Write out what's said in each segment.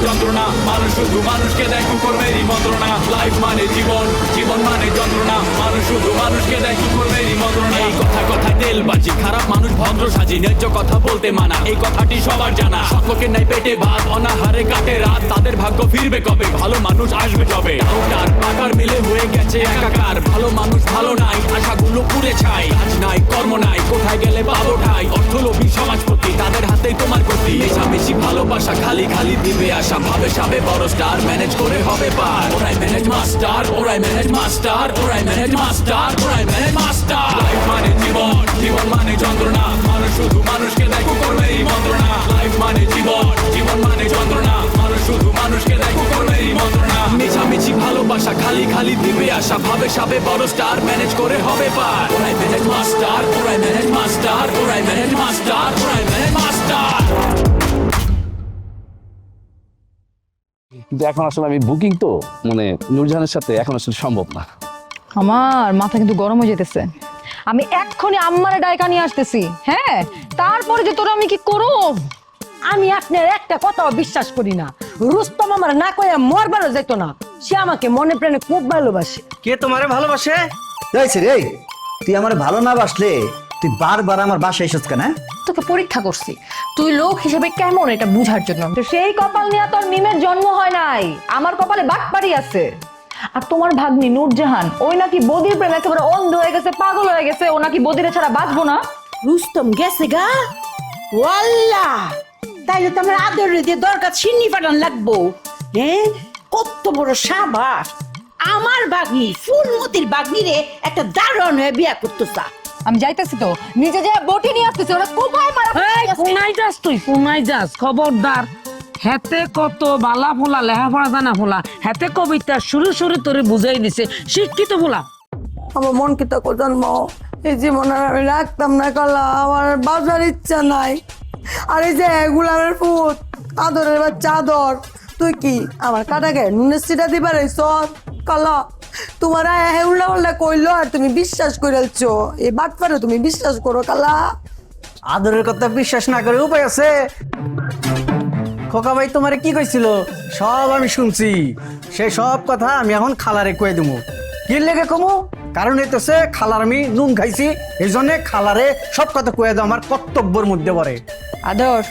যন্ত্রণা, মানুষ শুধু মানুষকে দেয় কুকুরমেরই মন্ত্রণা। লাইফ মানে জীবন, জীবন মানে যন্ত্রণা, মানুষ শুধু মানুষকে দেয় কুকুরমেরই মন্ত্রণা। এই কথা তেল বাজি, খারাপ মানুষ ভদ্র সাজি, ন্যায্য কথা বলতে মানা, এই কথাটি সবার জানা। সকলের নাই পেটে ভাত, অনাহারে কাটে রাত, তাদের ভাগ্য ফিরবে কবে, ভালো মানুষ আসবে তবে। ডাউটার পাকার মিলে হয়ে গেছে একাকার, ভালো মানুষ ভালো নাই, আশাগুলো পুড়ে ছাই। কাজ নাই কর্ম নাই, কোথায় গেলে পাবো ঠাই, অর্থলোভী সমাজপতি তাদের হাতেই তোমার গতি। মেশামেশি ভালোবাসা খালি খালি দিবে আশা, ভাবে সাবে বড় স্টার, ম্যানেজ করে হবে পার। ওরাই ম্যানেজ মাস্টার, ওরাই ম্যানেজ মাস্টার, ওরাই ম্যানেজ মাস্টার, ওরাই ম্যানেজ মাস্টার। লাইফ মানে জীবন, জীবন মানে যন্ত্রণা, মানুষ শুধু মানুষকে দেয় কুকুরমেরই মন্ত্রণা। লাইফ মানে জীবন, জীবন মানে যন্ত্রণা, মানুষ শুধু মানুষকে দেয় কুকুরমেরই মন্ত্রণা। মিছামিছি ভালোবাসা খালি খালি দিবে আশা, ভাবে সাবে বড় স্টার, ম্যানেজ করে হবে পার। ওরাই ম্যানেজ মাস্টার, ওরাই ম্যানেজ মাস্টার, ওরাই ম্যানেজ মাস্টার, ওরাই ম্যানেজ মাস্টার। কিন্তু এখন আসলে আমি বুকিং তো মানে নূরজাহানের সাথে এখন আসলে সম্ভব না। আমার মাথা কিন্তু গরম হয়ে যেতেছে। আমি এক্ষুনি আম্মারে ডাইকা নিয়ে আসতেছি। হ্যাঁ, তারপরে যে তোরা আমি কি করব? আমি আপনার একটা কথাও বিশ্বাস করি না। রুস্তম আমার না কয়ে মরবারও যেত না। সে আমাকে মনে প্রাণে খুব ভালোবাসে। কে তোমারে ভালোবাসে? যাইছে রে, তুই আমার ভালো না বাসলে তুই বারবার আমার বাসায় এসেছ কেন? তোকে পরীক্ষা করছি তুই লোক হিসেবে কেমন এটা বুঝার জন্য। তো সেই কপাল নিয়ে তোর মিমের জন্ম হয় নাই, আমার কপালে বাটপাড়ি আছে। আর তোমার ভাগ্নি নূরজাহান ওই নাকি বদির প্রেম একেবারে অন্ধ হয়ে গেছে, পাগল হয়ে গেছে। ও নাকি বদিরে ছাড়া বাঁচবো না। রুস্তম গেছে গা, ওয়াল্লাহ তাইলে তো আমার আদর দিয়ে দরকার ছিন্নি পাঠান লাগবো। হ্যাঁ, কত বড় সাবাস! আমার বাগনি ফুলমতির বাগনি রে একটা দারুণ হয়ে বিয়া করতো চা। আমি যাইতেছি তো, নিজে যে বটি নিয়ে আসতেছি, ওরা কোথায় মারা। কোনাই যাস তুই, কোনাই যাস? খবরদার, হেতে কত বালা ফোলা লেহাপড়া জানা ফোলা, হেতে কবিতা শুরু শুরু তোরে বুঝাই দিছে, শিক্ষিত ফোলা। আমার মন কি তো জন্ম, এই জীবন আর আমি রাখতাম না কালা, আমার বাজার ইচ্ছা নাই। আর এই যে গুলামের পুত, আদরের বাচ্চা আদর, তুই কি আমার কাটা গায়ে নুনের সিটা দিবার কালা? তোমার উল্টা পাল্টা কইলো আর তুমি বিশ্বাস করেছো, এই বাটপারে তুমি বিশ্বাস করো কালা? আদরের কথা বিশ্বাস না করে উপায় আছে? খোকা ভাই তোমারে কি কইছিল সব আমি শুনছি। সেই সব কথা আমি এখন খালারে কয়ে দেবো। কি লেগে কমু? কারণ এতেছে খালার আমি নুন খাইছি, এই জন্য খালারে সব কথা কয়ে দাও, আমার কর্তব্যের মধ্যে পড়ে। আদর,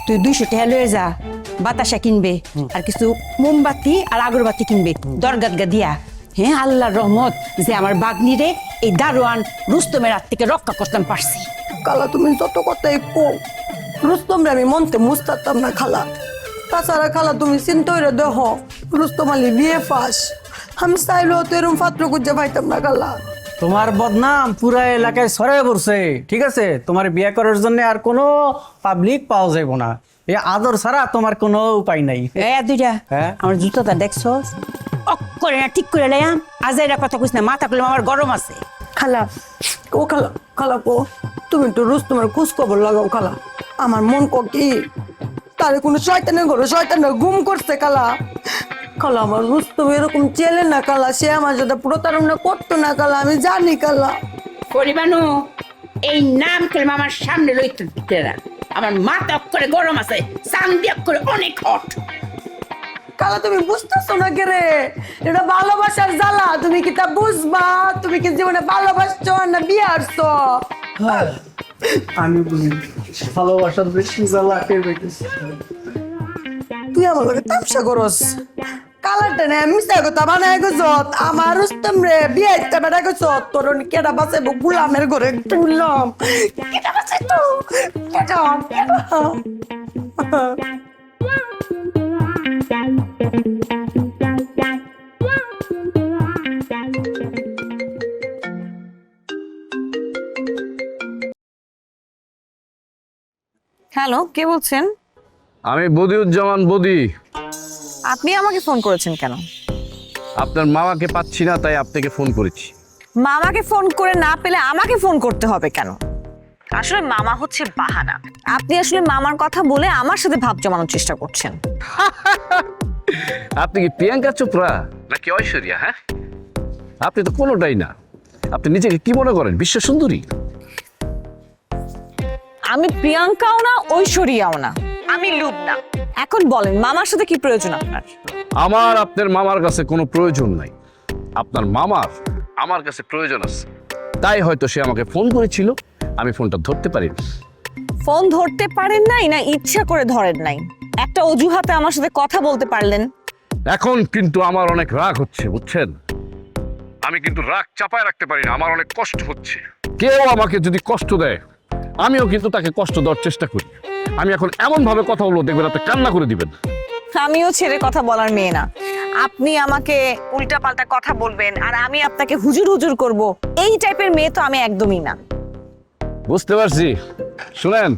তুই 200 টাকা লয়ে যা, বাতাসা কিনবে আর কিছু মোমবাতি আর আগরবাতি কিনবে দরগাত গা দিয়া। হ্যাঁ, আল্লাহর রহমত যে আমার বাগনিরে এই দারোয়ান রুস্তমের হাত থেকে রক্ষা করতে পারছি। কালা তুমি যত কথাই কো, রুস্তম রে আমি মনতে মুস্তাতাম না খালা। তাছাড়া খালা তুমি চিন্তা করে দেহ, রুস্তম আলী বিয়ে ফাঁস, আমি চাইলেও তো এরকম পাত্র খুঁজে পাইতাম না কালা। তোমার বদনাম পুরা এলাকায় ছড়াই পড়ছে, ঠিক আছে? তোমার বিয়ে করার জন্য আর কোনো পাবলিক পাওয়া যাইব না। এই আদর ছাড়া তোমার কোনো উপায় নাই। দুইটা হ্যাঁ? আমার জুতাটা দেখছো অক্ষরে না ঠিক করে লাইয়াম। আজ এরা কথা কইস না, মাথা করলাম আমার গরম আছে। খালা ও খালা, খালা কো তুমি একটু রুস্তমের খোঁজ খবর লাগাও খালা। আমার মন কো কি তারে কোনো শয়তানের ঘরে শয়তানের গুম করছে কালা। কালা আমার রুস্তম এরকম চেলে না কালা, সে আমার সাথে প্রতারণা করতো না কালা, আমি জানি কালা। পরিবানু এই নাম কেলমা আমার সামনে লইতে দিতে না। আমার মাথা অক্ষরে গরম আছে, চান্দি অক্ষরে অনেক হট। কালা তুমি বুঝতেছো না কে রে, এটা ভালোবাসার জ্বালা। তুমি কি তা বুঝবা? তুমি কি জীবনে ভালোবাসছো না বিয়ে আসছো? আমি বুঝি ভালোবাসার বেশি জ্বালা টের পাইতেছি। তুই আমার লগে তামসা করস। কালারটা না মিশা কথা বানায় গছত, আমার রুস্তম রে বিয়ে দিতে বেড়া গছত। তোর কেডা বাঁচাইবো গুলামের ঘরে তুললাম, কেডা বাঁচাইতো? কেডা কেডা? হ্যালো, কে বলছেন? আমি বদিউজ্জামান বদি। আপনি আমাকে ফোন করেছেন কেন? আপনার মামাকে পাচ্ছি না, তাই আপনাকে ফোন করেছি। মামাকে ফোন করে না পেলে আমাকে ফোন করতে হবে কেন? আসলে মামা হচ্ছে বাহানা। আপনি আসলে মামার কথা বলে আমার সাথে ভাব জমানোর চেষ্টা করছেন। আপনি কি প্রিয়াঙ্কা চোপড়া নাকি ঐশ্বরিয়া? হ্যাঁ, আপনি তো কোনোটাই না। আপনি নিজেকে কি মনে করেন, বিশ্ব সুন্দরী? আমি প্রিয়াঙ্কাও না, ঐশ্বরিয়াও না, আমি লুবনা। এখন বলেন মামার সাথে কি প্রয়োজন আপনার? আমার আপনার মামার কাছে কোনো প্রয়োজন নাই, আপনার মামার আমার কাছে প্রয়োজন আছে। তাই হয়তো সে আমাকে ফোন করেছিল, আমি ফোনটা ধরতে পারিনি। ফোন ধরতে পারেন নাই না ইচ্ছা করে ধরেন নাই? একটা অজুহাতে আমার সাথে কথা বলতে পারলেন। এখন কিন্তু আমার অনেক রাগ হচ্ছে, বুঝছেন? আমি কিন্তু রাগ চাপায় রাখতে পারি না, আমার অনেক কষ্ট হচ্ছে। কেউ আমাকে যদি কষ্ট দেয়, আমিও কিন্তু তাকে কষ্ট দেওয়ার চেষ্টা করি। আমি এখন এমন ভাবে কথা বলবো, দেখবেন আপনি কান্না করে দিবেন। আমিও ছেড়ে কথা বলার মেয়ে না। আপনি আমাকে উল্টাপাল্টা কথা বলবেন আর আমি আপনাকে হুজুর হুজুর করব, এই টাইপের মেয়ে তো আমি একদমই না। বুঝতে পারছি। শুনেন,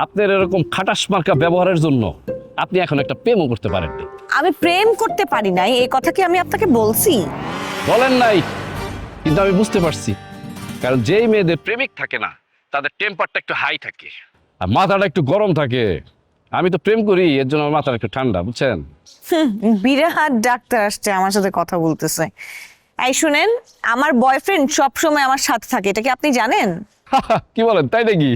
আপনার এরকম খাটাস মার্কা ব্যবহারের জন্য আপনি এখন একটা প্রেমও করতে পারেননি। আমি প্রেম করতে পারি নাই এই কথা কি আমি আপনাকে বলছি? বলেন নাই, কিন্তু আমি বুঝতে পারছি। কারণ যেই মেয়েদের প্রেমিক থাকে না, তাদের টেম্পারটা একটু হাই থাকে আর মাথাটা একটু গরম থাকে। আমি তো প্রেম করি, এর জন্য আমার মাথাটা একটু ঠান্ডা, বুঝছেন? বিরাট ডাক্তার আসছে আমার সাথে কথা বলতেছে। এই শুনেন, আমার বয়ফ্রেন্ড সবসময় আমার সাথে থাকে, এটা কি আপনি জানেন? কি বলেন, তাই নাকি?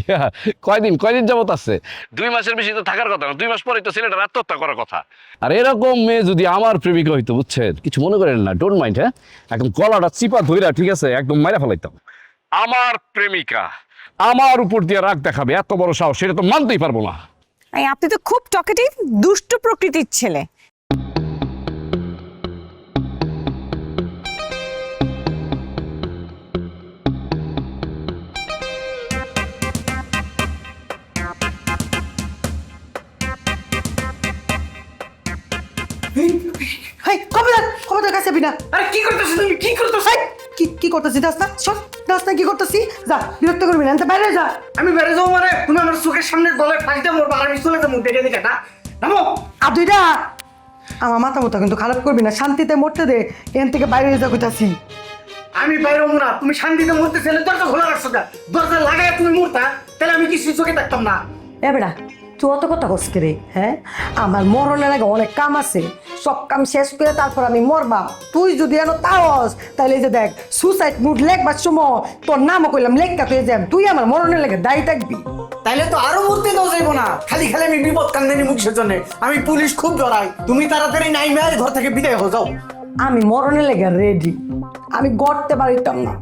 কয়দিন যাবত আছে? 2 মাসের বেশি তো থাকার কথা না। 2 মাস পরে তো ছেলেটা আত্মহত্যা করার কথা। আর এরকম মেয়ে যদি আমার প্রেমিকা হইতো, বুঝছেন, কিছু মনে করেন না, ডোন্ট মাইন্ড, হ্যাঁ, একদম গলাটা চিপা ধইরা, ঠিক আছে, একদম মাইরা ফেলাইতাম। আমার প্রেমিকা আমার উপর দিয়ে রাগ দেখাবে, এত বড় সাহস, সেটা তো মানতেই পারবো না। এই আপনি তো খুব টকেটিভ, দুষ্ট প্রকৃতির ছেলে। হাই খবরদার কাছে বিনা। আরে কি করতেছিস তুমি? কি করতেছিস? কি করতেছিস? দাস না সব দাস না, কি করতেছিস? যা, বিরক্ত করবি না, বাইরে যা। আমি বাইরে যাবো মানে তুমি আমার চোখের সামনে গলায় ফাঁস দিয়ে মরবা, আর আমি চলে যাবো দেখে দেখে না। নামো। আর দুইটা আমার মাথা মতো কিন্তু খারাপ করবি না, শান্তিতে মরতে দে। এখান থেকে বাইরে যা কইতাছি। আমি বাইরে হবো না, তুমি শান্তিতে মরতে ছেলে দরজা খোলা রাখছো, দরজা লাগায় তুমি মরতা, তাহলে আমি কিছু চোখে দেখতাম না। এ বেড়া, তুই অত কথা কসকে রে? হ্যাঁ, আমার মরণের আগে অনেক কাম আছে, সব কাম শেষ করে তারপর আমি মরবা। তুই যদি এনো তাওস, তাহলে এই যে দেখ, সুসাইড নোট লেখবার সময় তোর নামও কইলাম, লেখা তুই যাম, তুই আমার মরণের লেগে দায়ী থাকবি। তাইলে তো আরো মরতে দাও যাইবো না, খালি খালি আমি বিপদ কান্দানি মুখের জন্য। আমি পুলিশ খুব ডরাই, তুমি তাড়াতাড়ি নাই মেয়ে ঘর থেকে বিদায় হয়ে যাও। আমি মরণের লেগে রেডি, আমি গড়তে পারিতাম না,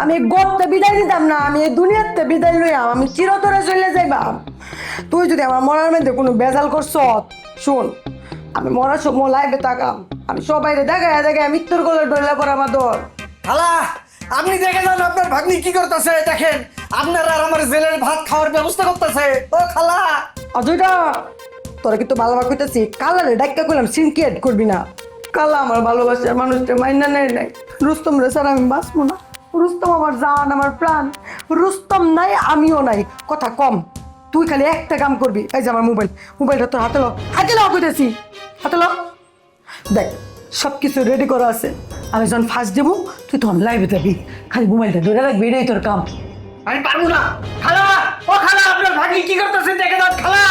আমি গড়তে বিদায় দিতাম না, আমি এই দুনিয়াতে বিদায় লইয়াম, আমি চিরতরে চলে যাইবাম। তুই যদি আমার মরার মধ্যে কোনো বেজাল করছ, শুন, আমি মরার সময় লাইভে তাকাম, আমি সবাই দেখায় মৃত্যুর কোলে ডলে পড়ে আমার দর। খালা, আপনি দেখে যান আপনার ভাগ্নি কি করতেছে, দেখেন আপনারা আর আমার জেলের ভাত খাওয়ার ব্যবস্থা করতেছে। ও খালা, অজয়টা তোরা কিন্তু ভালোবাসা কইতেছি, কালারে ডাক্কা কইলাম সিনক্রিয়েট করবি না। কালা আমার ভালোবাসার মানুষটা মাইনা নেয় নাই, রুস্তম রে স্যার আমি বাঁচবো না। রুস্তম আমার জান, আমার প্রাণ। রুস্তম নাই, আমিও নাই, কথা কম। তুই খালি একটা কাম করবি, এই যে আমার মোবাইলটা তোর হাতে লো কইতেছি, হাতে লো। দেখ, সব কিছু রেডি করা আছে, আমি যখন ফার্স্ট দেবো তুই তখন লাইভে যাবি, খালি মোবাইলটা ধরে রাখবি, এটাই তোর কাম। আমি পারবো না। খালা, ও খালা, আপনার ভাগ্নি কি করতেছে দেখে দাও। খালা,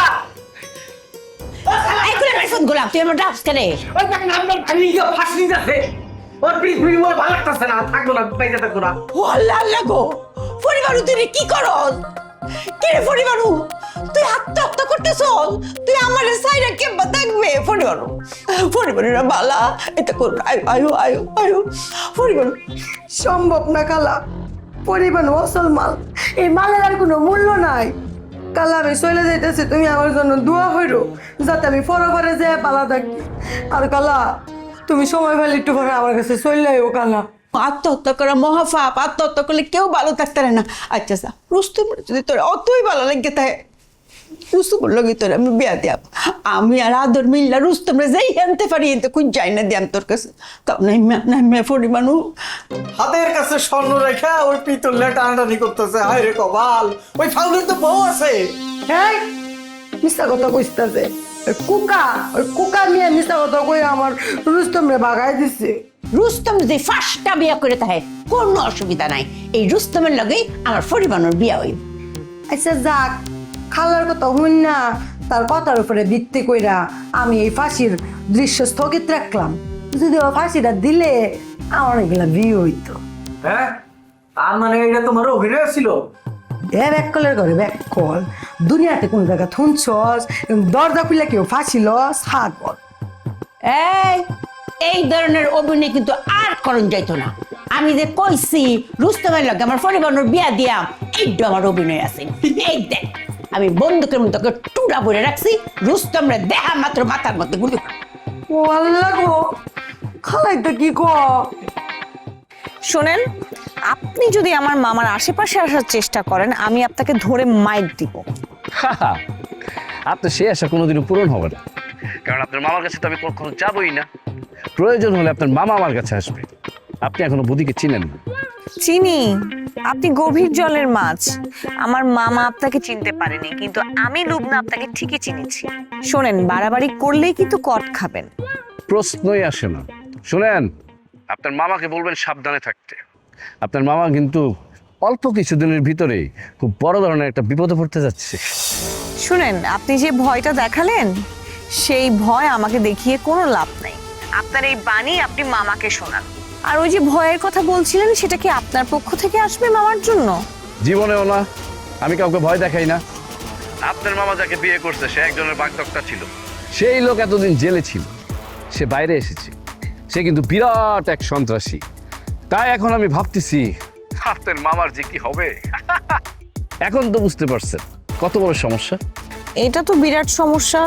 ফোন গোলাপ, তুই আমার ডাকস কেন? ওই দেখেন আপনার ভাগ্নি কি ফাঁসি যাচ্ছে, ওর পিস ভিড়ি মোর ভালো লাগতেছে না, থাকবো না, পাইতে থাকবো না। ও আল্লাহ আল্লাহ গো, পরিবারু তুই কি করস? কে রে পরিবারু, তুই আত্মহত্যা করতেছ? তুই আমার সাইডে কেমবা থাকবে? পরিবারুরা বালা, এটা কর, আয়ো আয়ো আয়ো আয়ো। পরিবারু সম্ভব না খালা, পরিবার অসল মাল, এই মালের আর কোনো মূল্য নাই। কালা আমি চলে যাইতেছি, তুমি আমার জন্য দোয়া হইরো, যাতে আমি ফরফরে যেয়ে পালা থাকি। আর কালা, তুমি সময় পেলে একটু পরে আমার কাছে চলে আইও কালা। আত্মহত্যা করা মহাপাপ, আত্মহত্যা করলে কেউ ভালো থাকতে পারে না। আচ্ছা স্যার, রুস্তম যদি তোর অতই ভালো লাগে তাই রুস্তমের লগে তোর আমি বিয়া দিয়াম। আমি আর আদর মিল্লা রুস্তমরে যেই আনতে পারি, এতে কুই যাই না দিয়াম তোর কাছে। তাও নাই মে পরিমাণু হাতের কাছে স্বর্ণ রেখা ওই পিতলে টানাটানি করতেছে, হায় রে কপাল, ওই ফাউলের তো বউ আছে। হ্যাঁ, মিথ্যা কথা কইতাছে, ওই কুকা নিয়ে মিথ্যা কথা কই আমার রুস্তমরে বাগাই দিচ্ছে। রুস্তম যদি ফার্স্টটা বিয়া করে থাকে কোনো অসুবিধা নাই, এই রুস্তমের লগেই আমার পরিবারের বিয়া হইব। আচ্ছা যাক, খালার কথা হইন না, তার কথার উপরে ভিত্তি কইরা আমি এই ফাঁসির দৃশ্য স্থগিত রাখলাম। যদি ও ফাঁসিটা দিলে আমার এগুলা বিয়ে হইতো। হ্যাঁ, আর মানে এটা তোমার অভিনয় ছিল? ব্যাক কলের ঘরে ব্যাক কল দুনিয়াতে কোন জায়গা থুনছস দরজা খুলে কেউ ফাঁসিল সাগর। এই ধরনের অভিনয় কিন্তু আর করণ যাইতো না। আমি যে কইছি রুস্তমের লগে আমার পরিবারের বিয়া দিয়া এইটা আমার অভিনয় আছে। এই দেখ আমি বন্দুকের মতো করে টুরা ভরে রাখছি, রুস্তমরে দেহা মাত্র মাথার মধ্যে গুলি। ও আল্লাহ গো, খালাই তো কি কো। শোনেন, আপনি যদি আমার মামার আশেপাশে আসার চেষ্টা করেন আমি আপনাকে ধরে মাইর দিব। আপনার সে আশা কোনোদিনও পূরণ হবে না, কারণ আপনার মামার কাছে তো আমি কখনো যাবই না। প্রয়োজন হলে আপনার মামা আমার কাছে আসবে। আপনি এখনো বুদিকে চিনেন না। চিনি, আপনি গভীর জলের মাছ। আমার মামা আপনাকে চিনতে পারেনি, কিন্তু আমি লুবনা আপনাকে ঠিকই চিনেছি। শোনেন, বাড়াবাড়ি করলেই কিন্তু কট খাবেন। প্রশ্নই আসে না। শুনেন, আপনার মামাকে বলবেন সাবধানে থাকতে। আপনার মামা কিন্তু অল্প কিছুদিনের ভিতরেই খুব বড় ধরনের একটা বিপদে পড়তে যাচ্ছে। শুনেন, আপনি যে ভয়টা দেখালেন সেই ভয় আমাকে দেখিয়ে কোনো লাভ নেই। আপনার এই বাণী আপনি মামাকে শোনান। আর ওই যে ভয়ের কথা বলছিলেন, সেটা কি আপনার পক্ষ থেকে আসবে মামার জন্য? জীবনেও না, আমি কাউকে ভয় দেখাই না। আপনার মামা যাকে বিয়ে করছে সে একজনের বাগদত্তা ছিল। সেই লোক এতদিন জেলে ছিল, সে বাইরে এসেছে। সে কিন্তু বিরাট এক সন্ত্রাসী। তাই এখন আমি ভাবতেছি আপনার মামার যে কি হবে। এখন তো বুঝতে পারছেন কত বড় সমস্যা। এটা তো বিরাট সমস্যা।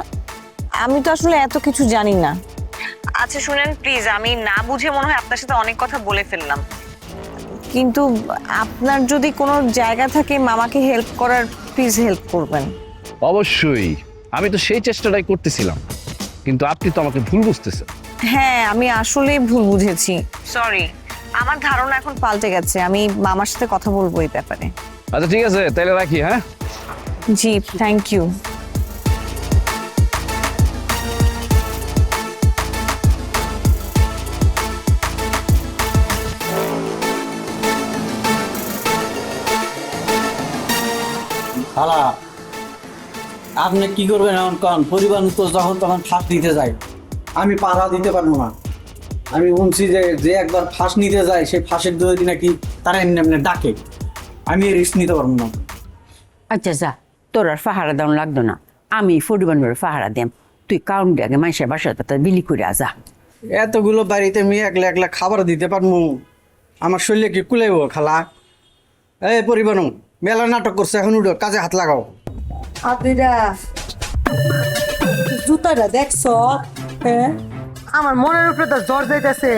আমি তো আসলে এত কিছু জানি না। আচ্ছা শুনেন প্লিজ, আমি না বুঝে মনে হয় আপনার সাথে অনেক কথা বলে ফেললাম, কিন্তু আপনার যদি কোনো জায়গা থাকে মামাকে হেল্প করার, প্লিজ হেল্প করবেন। অবশ্যই, আমি তো সেই চেষ্টাটাই করতেছিলাম, কিন্তু আপনি তো আমাকে ভুল বুঝতেছেন। হ্যাঁ, আমি আসলে ভুল বুঝেছি, সরি। আমার ধারণা এখন পাল্টে গেছে। আমি মামার সাথে কথা বলবো এই ব্যাপারে। আচ্ছা ঠিক আছে, তাহলে রাখি। হ্যাঁ জি, থ্যাংক ইউ। খালা, আপনি কি করবেন এখন কন? পরিবার তো যখন তখন ফাঁস নিতে যায়, আমি পাড়া দিতে পারবো না। আমি শুনছি যে একবার ফাঁস নিতে যায় সেই ফাঁসের দৌড়ি নাকি তারা এমনি এমনি ডাকে। আমি রিস্ক নিতে পারবো না। আচ্ছা যা, তোর আর পাহারা দেওয়া লাগতো না, আমি পরিবারের পাহারা দেম। তুই কাউন্ট আগে মানুষের বাসার কথা বিলি করে যা। এতগুলো বাড়িতে আমি একলা একলা খাবার দিতে পারবো? আমার শরীরে কি কুলাইব খালা? এই পরিবার মেলা নাটক করছে, এখন উঠো কাজে হাত লাগাও। আদিরা জুতাটা দেখছ? হ্যাঁ, আমার মনের উপরে তো জ্বর যাইতেছে।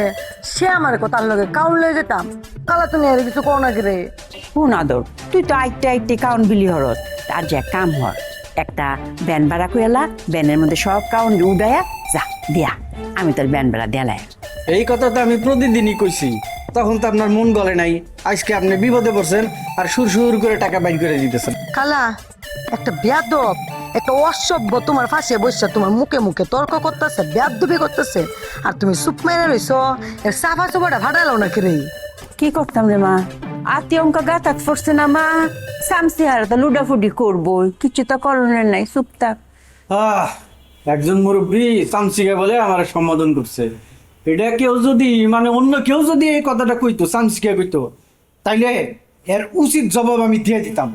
সে আমার কথার লগে কাউন লয়ে যেতাম। কালা তুমি আর কিছু কও না রে? শুন আদর, তুই তো আইতে আইতে কাউন্ট বিলি হরস। আর যে কাম হর, একটা ব্যান ভাড়া কইলা, ব্যানের মধ্যে সব কাউন্ট উড়াইয়া যা দিয়া, আমি তোর ব্যান ভাড়া দেলাই। এই কথা তো আমি প্রতিদিনই কইছি, তখন তো আপনার মন গলে নাই। আজকে আপনি বিপদে পড়ছেন আর সুর সুর করে টাকা বাইর করে দিতেছেন। খালা, একটা বেয়াদব, একটা অসভ্য তোমার পাশে বসে তোমার মুখে মুখে তর্ক করতেছে, বেয়াদবি করতেছে, আর তুমি চুপ মেরে রইছো। এর সাফা চোপাটা ফাটালো নাকি রে? কি করতাম রে মা? আত্মীয়ঙ্কা গাতাত পড়ছে না মা, সামসি হারা তো লুডাফুডি করবো, কিছু তো করণের নাই, চুপ থাক। একজন মুরব্বী চামচিকা বলে আমার সম্বোধন করছে। এটা কেউ যদি মানে অন্য কেউ যদি এই কথাটা কইতো, চামচিকা কইতো, তাইলে এর উচিত জবাব আমি দিয়ে দিতাম।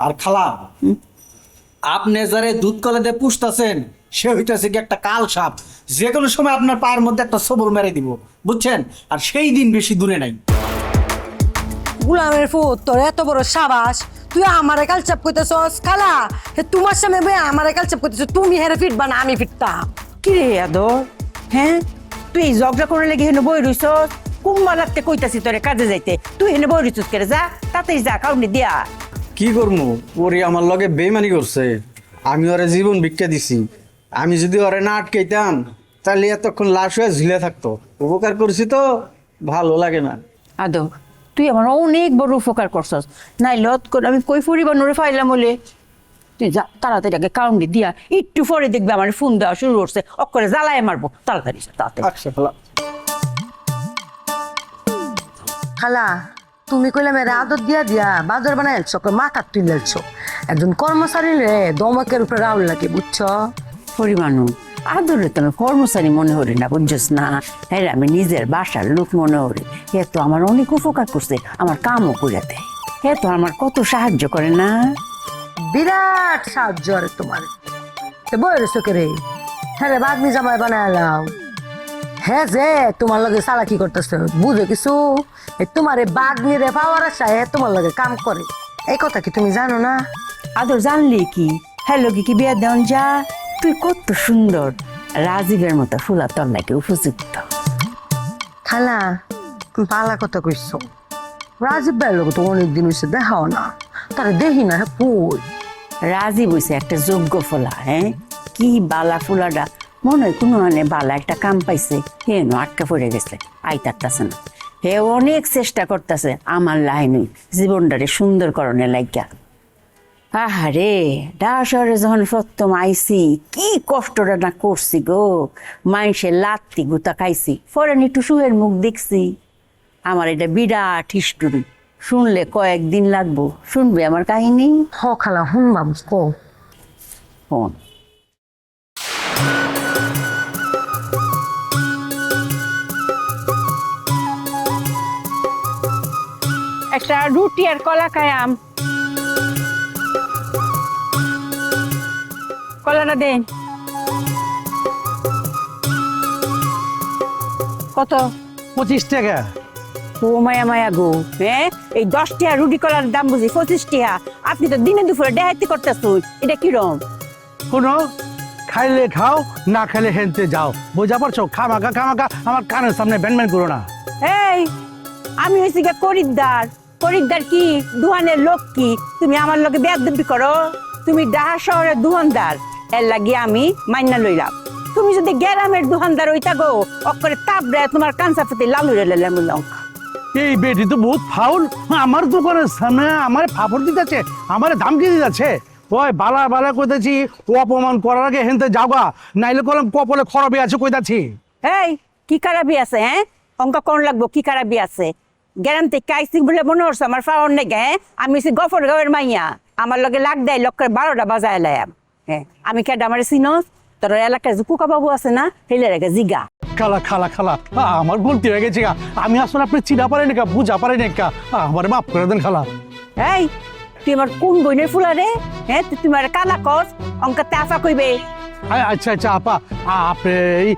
আর খালা, আপনি যারে দুধ কলাতে পুষতাছেন সে হইতেছে কি একটা কাল সাপ, যে কোনো সময় আপনার পায়ের মধ্যে একটা সবল মেরে দিব, বুঝছেন? আর সেই দিন বেশি দূরে নাই। গুলামের ফুট, তোর এত বড় সাবাস, তুই আমারে কালচাপ কইতেছস? খালা, তোমার সামনে বই আমারে কালচাপ কইতেছ, তুমি হেরে ফিটবা না আমি ফিটতাম? কি রে আদর, হ্যাঁ তুই এই ঝগড়া করে লেগে হেন বই রইছস? কুম্বা লাগতে কইতাছি তোরে কাজে যাইতে, তুই হেন বই রইছস করে যা, তাতেই যা কাউন্টি দিয়া। কি করবো, ওরে আমার লগে বেইমানি করছে, আমি ওরে জীবন ভিক্ষা দিছি। আমি যদি ওরে না আটকাইতাম তাহলে এতক্ষণ লাশ হয়ে ঝুলে থাকতো। উপকার করছি তো ভালো লাগে না। আদর, তুই আমার অনেক বড় উপকার করছস, নাই লত করে আমি কই পরিবার নড়ে ফাইলাম বলে। তুই যা তাড়াতাড়ি আগে কাউন্টি দিয়া, একটু পরে দেখবে আমার ফোন দেওয়া শুরু করছে, অক্ষরে জ্বালায় মারবো। তাড়াতাড়ি তাড়াতাড়ি। আচ্ছা খালা। খালা, তুমি কইলে মেরে আদর দিয়া দিয়া বাজার বানাইছ, মা কাট তুইলেছ। একজন কর্মচারী রে দমকের উপরে রাউল লাগে, বুঝছ? পরিমাণু আদরে তো আমি কর্মচারী মনে করি না, বুঝছস না? হ্যাঁ, আমি নিজের বাসার লোক মনে করি। এ তো আমার অনেক উপকার করছে, আমার কামও করে দেয়। হে তো আমার কত সাহায্য করে না। বিরাট সাহায্য আরে তোমার। তো বইয়ের চোখে রে, হ্যাঁ রে বাগনি জামাই বানাইলাম। হ্যাঁ যে তোমার লগে চালাকি করতেছে, বুঝে কিছু? তোমার বাগনি রে পাওয়ার আশায় তোমার লগে কাম করে, এই কথা কি তুমি জানো না? আদর জানলি কি, হ্যালো কি বিয়ে দেন যা, তুই কত সুন্দর, রাজীবের মতো ফুলা তোর নাকি উপযুক্ত। খালা তুমি পালা কথা কইছো, রাজীব ভাইয়ের লোক তো অনেকদিন হয়েছে দেখাও না, তারা দেখি না। হ্যাঁ কই রাজীব হইছে একটা যোগ্য ফোলা, হ্যাঁ কি বালা ফুলাটা, মনে হয় কোনো মানে বালা একটা কাম পাইছে, হেন আটকা পড়ে গেছে, আইতারতাছে না। হে অনেক চেষ্টা করতেছে আমার লাইনে জীবনটারে সুন্দর করণে লাগিয়া। আহারে ঢাকা শহরে যখন প্রথম আইসি কি কষ্টটা না করছি গো, মাইসে লাত্তি গুতা খাইছি, ফরেন একটু সুহের মুখ দেখছি। আমার এটা বিরাট হিস্টোরি, শুনলে কয়েকদিন লাগবো। শুনবে আমার কাহিনী? হ খালা শুনবাম কো। ফোন একটা রুটি আর কলা খায়াম। কলাটা দেন। কত? 25 টাকা। ও মায়া মায়া গো, হ্যাঁ এই 10 টাকা রুটি কলার দাম বুঝি 25 টাকা? আপনি তো দিনে দুপুরে ডাহাইতে করতেছুন, এটা কিরম? শোনো, খাইলে খাও, না খাইলে হেনতে যাও, বুঝা পারছো? খামাকা খামাকা আমার কানের সামনে ব্যানম্যান করো না। এই আমি হয়েছি গা খরিদ্দার, খরিদ্দার কি দুহানের লোক কি? তুমি আমার লগে বেয়াদবি করো? তুমি ঢাকা শহরের দুহানদার, এর লাগি আমি মাইনা লইলাম। তুমি যদি গ্রামের দুহানদার হইতা গো, অক্ষরে তাপড়ে তোমার কাঁচা পেতে লালু রেলাম। এই বেটি তো বহুত ফাউল, আমার দোকানের সামনে আমার ফাপড় দিতেছে, আমার ধামকি দিতেছে। ওই বালা বালা কইতাছি, ও অপমান করার আগে হেনতে যাওগা, নাইলে কলম কপলে খরবে আছে কইতাছি। এই কি খারাপি আছে? হ্যাঁ অঙ্ক কোন লাগবো, কি খারাপি আছে? গ্রাম থেকে আইসি বলে মনে হচ্ছে আমার ফাওয়ার নেই। হ্যাঁ আমি হচ্ছি গফর গাঁয়ের মাইয়া, আমার লগে লাগ দেয় লক্ষের 12টা বাজায় লাম। হ্যাঁ আমি কেডা আমার চিনস? তোর এলাকায় যে কুকা বাবু আছে না, হেলে রেখে জিগা। খালা খালা খালা, আমার ভুলতি হয়ে গেছে গা, আমি আসলে আপনি চিনা পারেন না, বুঝা পারেন না, আমার মাফ করে দেন খালা। এই তুই আমার কোন বইনের ফুলা রে? হ্যাঁ তুই আমার কালা কস, অঙ্কাতে আফা কইবে। আচ্ছা আচ্ছা আপা, আপনি এই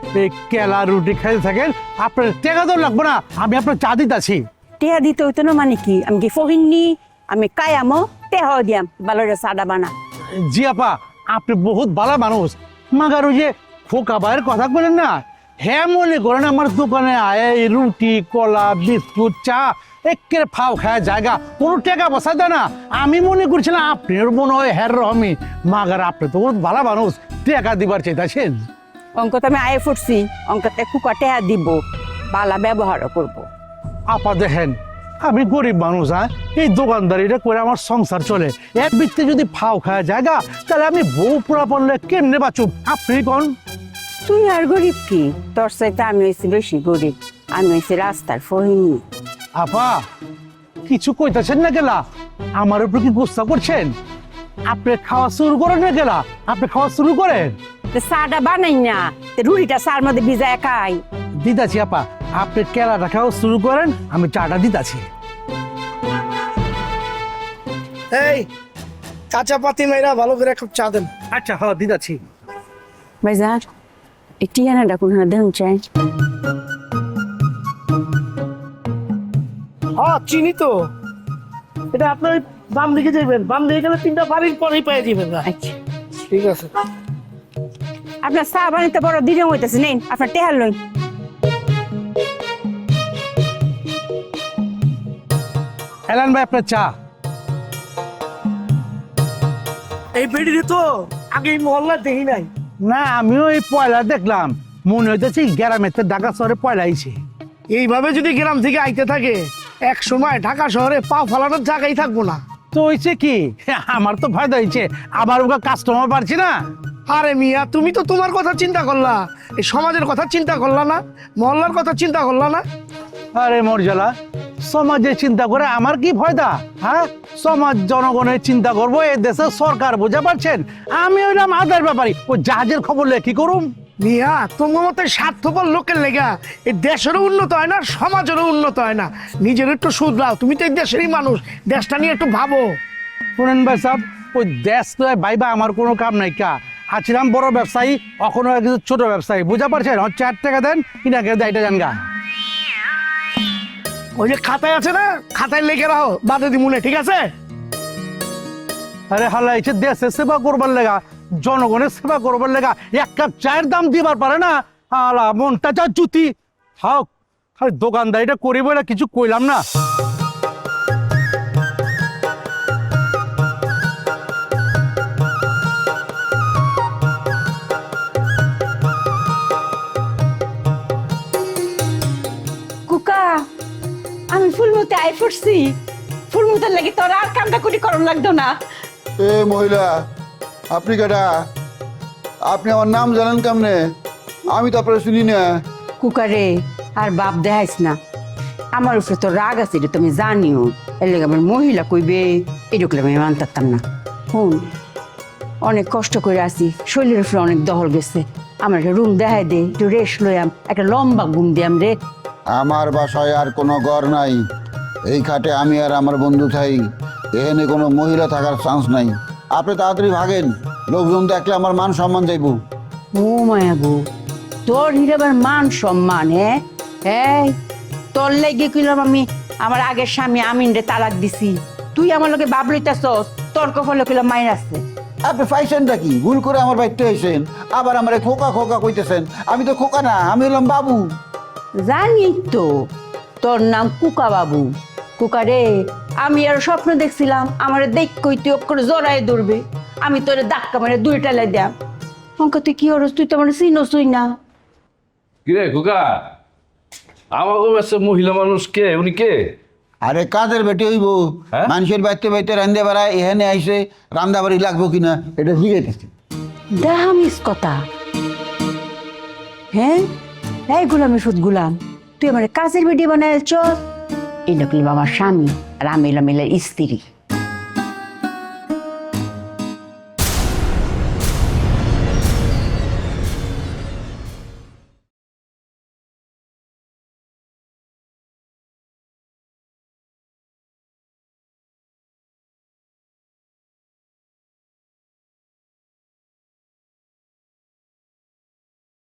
কেলা রুটি খাইতে থাকেন, আপনার টাকা তো লাগবো না, আমি আপনার চা দিতেছি। টেহা দিতে হইতো না মানে কি? আমি কি ফহিননি? আমি কায়ামো টেহা দিয়াম, বালরে সাদা বানা। জি আপা, আপনি বহুত ভালো মানুষ, মাগার ওই যে খোকা ভাইয়ের কথা বলেন না, হ্যাঁ মনে করেন আমার দোকানে আয় এই রুটি কলা বিস্কুট চা একের ফাও খায় জায়গা, কোনো টাকা বসা দেয় না। আমি মনে করছিলাম আপনার মনে হয় হ্যার রহমি, মাগার আপনি তো বহুত ভালো মানুষ, টাকা দিবার চাইতেছেন। অঙ্ক তো আমি আয়ে ফুটছি, অঙ্কতে কুকা টেহা দিব, বালা ব্যবহারও করবো। আপা দেখেন, আমি গরিব মানুষ, হ্যাঁ এই দোকানদারিটা করে আমার সংসার চলে, এক ব্যক্তি যদি ফাও খায় জায়গা, তাহলে আমি বউ পুরা পড়লে কেমনে বাঁচুম? আপনি কোন? তুই আর গরিব কি? তোর চাইতে আমি হয়েছি বেশি গরিব, আমি হয়েছি রাস্তার ফহিনী। আপা কিছু কইতাছেন না গেলা, আমার উপর কি গুসা করছেন? আপনি খাওয়া শুরু করেন না গেলা, আপনি খাওয়া শুরু করেন। চাটা বানাই না, রুটিটা চার মধ্যে ভিজায় খাই। দিতাছি আপা, আপনি কেলাটা খাওয়া শুরু করেন, আমি চাটা দিতাছি। এই কাঁচা পাতি মেয়েরা ভালো করে খুব চা দেন। আচ্ছা হ্যাঁ দিতাছি। ভাইজান একটি জানাটা কোন দেন চাই? হ্যাঁ চিনি তো, এটা আপনার ওই বাম দিকে যাবেন, বাম দিকে গেলে 3টা বাড়ির পরেই পেয়ে যাবেন। আচ্ছা ঠিক আছে। আপনার চা বানাইতে বড় দিনে হইতেছে, নেন আপনার টেহার লই। এলান ভাই আপনার চা। এই বেডিরে তো আগে এই মহল্লা দেখি নাই। না আমিও এই পয়লা দেখলাম, মনে হইতেছে গ্রামেতে ঢাকা শহরে পয়লা আইছে। এইভাবে যদি গ্রাম থেকে আইতে থাকে, এক সময় ঢাকা শহরে পা ফেলানোর জায়গায় থাকবো না। তো হয়েছে কি, আমার তো ফায়দা হয়েছে, আবার ওকে কাস্টমার পাচ্ছি না। আরে মিয়া তুমি তো তোমার কথা চিন্তা করলা, এই সমাজের কথা চিন্তা করলা না, মহল্লার কথা চিন্তা করলা না। আরে মর্যালা, সমাজের চিন্তা করে আমার কি ফায়দা? হ্যাঁ সমাজ জনগণের চিন্তা করবো, এই দেশের সরকার বুঝে পারছেন? আমি হইলাম আদার ব্যাপারী, ও জাহাজের খবর লে কি করুম? মিয়া তোমার মতো স্বার্থপর লোকের লেগা এই দেশেরও উন্নত হয় না, সমাজেরও উন্নত হয় না। নিজের একটু শুধরাও, তুমি তো এই দেশেরই মানুষ, দেশটা নিয়ে একটু ভাবো। শুনেন ভাই সাহেব, ওই দেশ নয় ভাইবা আমার কোনো কাম নাই কা। আছিলাম বড় ব্যবসায়ী, এখনো কিছু ছোট ব্যবসায়ী, বুঝা পারছেন? 4 টাকা দেন, কিনা করে দেয় জান গা। ওই যে খাতায় আছে না, খাতায় লিখে রাখো, বাদে দিমুনে, ঠিক আছে? আরে হালা এসে দেশের সেবা করবার লেগা, জনগণের সেবা করবার লেগা 1 কাপ চায়ের দাম দিবার পারে না। হালা মনটা যা জুতি হাও, খালি দোকানদারিটা করি বলে কিছু কইলাম না। কুকা, আমি ফুলমতে আই পড়ছি। ফুলমতের লাগে তোর আর কামটা কুটি করণ লাগতো না। এ মহিলা, আপনি কেডা? আপনি আমার নাম জানেন কেমনে? আমি তো আপনার শুনি না। কুকারে আর বাপ দেখাইস না, আমার উপরে তো রাগ আছে, এটা তুমি জানিও। এর লেগে আমার মহিলা কইবে এরকম আমি মানতাম না। হুন, অনেক কষ্ট করে আসি, শরীরের উপরে অনেক দহল গেছে। আমার একটা রুম দেখাই দে, একটু রেস্ট লইয়াম, একটা লম্বা ঘুম দিয়াম রে। আমার বাসায় আর কোনো ঘর নাই, এই খাটে আমি আর আমার বন্ধু থাই, এখানে কোনো মহিলা থাকার চান্স নাই। আপনি তাড়াতাড়ি ভাগেন, লোকজন দেখলে আমার মান সম্মান যাইব। ও মায়া গো, তোর হিরাবার মান সম্মান? এই তোর লেগে কইলাম আমি আমার আগের স্বামী আমিন রে তালাক দিছি, তুই আমার লগে বাপ লইতাছস, তোর কপালে কইলাম মাইর আছে। আপনি পাইছেনটা কি? ভুল করে আমার বাড়িতে হয়েছেন, আবার আমার খোকা খোকা কইতেছেন। আমি তো খোকা না, আমি হলাম বাবু। জানি তো তোর নাম কুকা বাবু। কুকা রে, আমি আর স্বপ্ন দেখছিলাম আমার দেখ কই তুই করে জড়াই ধরবে, আমি তোরে ধাক্কা মারে 2টা লাই দেম। অঙ্কা তুই কি হরস? তুই তো আমার চিনসই না। কিরে খোকা, আমাকে কাছে মহিলা মানুষ কে? উনি কে? আরে কাদের বেটি হইব? হ্যাঁ? মানুষের বাড়িতে বাড়িতে রান্ধে বেড়ায়, এখানে আইসে রান্না বাড়ি লাগবো কিনা এটা জিজ্ঞেস। দেহামিস কথা। হ্যাঁ, এই গুলাম সুদ গুলাম, তুই আমার কাজের ভিডিও বানাইছ। এটা কইলাম আমার স্বামী আর আমি এলাম স্ত্রী।